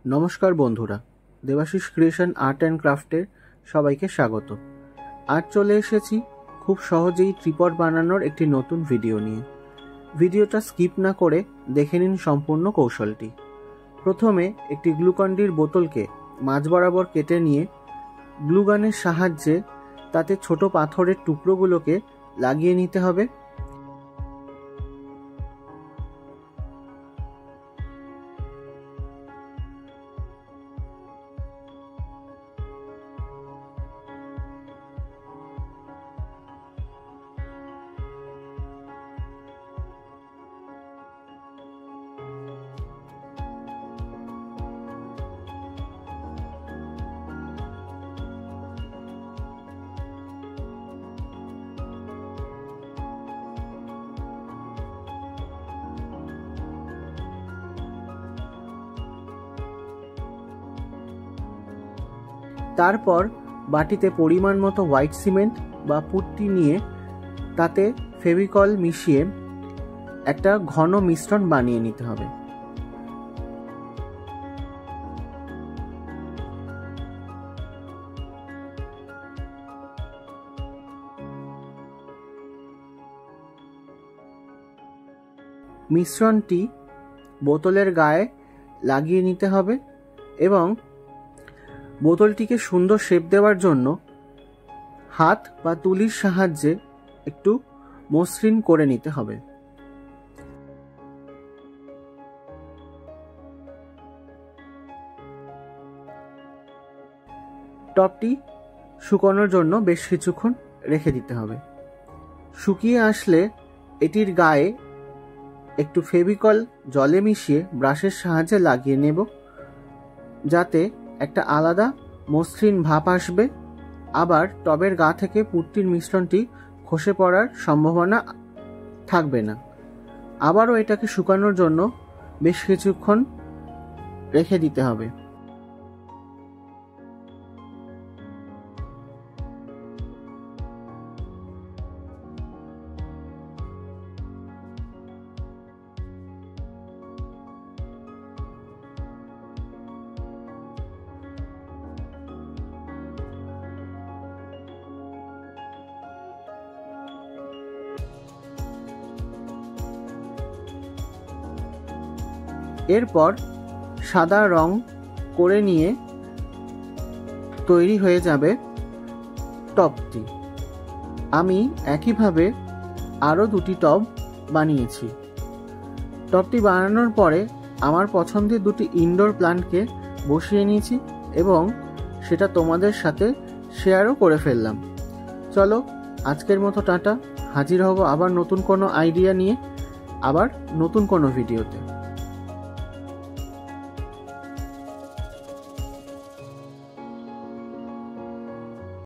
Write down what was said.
নমস্কার বন্ধুরা, Debashis creation art and ক্রাফটের সবাইকে স্বাগত। আজ চলে এসেছি খুব সহজেই ট্রিপড বানানোর একটি নতুন ভিডিও নিয়ে। ভিডিওটা স্কিপ না করে দেখে নিন সম্পূর্ণ কৌশলটি। প্রথমে একটি গ্লুকন্ডির বোতলকে মাঝ বরাবর কেটে নিয়ে গ্লুগানের সাহায্যে তাতে ছোট পাথরের টুকরোগুলোকে লাগিয়ে নিতে হবে। তারপর বাটিতে পরিমাণ মতো হোয়াইট সিমেন্ট বা পুট্টি নিয়ে তাতে ফেভিকল মিশিয়ে একটা ঘন মিশ্রণ বানিয়ে নিতে হবে। মিশ্রণটি বোতলের গায়ে লাগিয়ে নিতে হবে এবং বোতলটিকে সুন্দর শেপ দেওয়ার জন্য হাত বা তুলির সাহায্যে একটু মসৃণ করে নিতে হবে। টপটি শুকানোর জন্য বেশ কিছুক্ষণ রেখে দিতে হবে। শুকিয়ে আসলে এটির গায়ে একটু ফেভিকল জলে মিশিয়ে ব্রাশের সাহায্যে লাগিয়ে নেব, যাতে একটা আলাদা মসৃণ ভাব আসবে। আবার টবের গা থেকে পুট্টির মিশ্রণটি খসে পড়ার সম্ভাবনা থাকবে না। আবারও এটাকে শুকানোর জন্য বেশ কিছুক্ষণ রেখে দিতে হবে। এরপর সাদা রং করে নিয়ে তৈরি হয়ে যাবে টবটি। আমি একইভাবে আরও দুটি টব বানিয়েছি। টবটি বানানোর পরে আমার পছন্দের দুটি ইনডোর প্লান্টকে বসিয়ে নিয়েছি এবং সেটা তোমাদের সাথে শেয়ারও করে ফেললাম। চলো আজকের মতো টাটা, হাজির হব আবার নতুন কোনো আইডিয়া নিয়ে, আবার নতুন কোনো ভিডিওতে।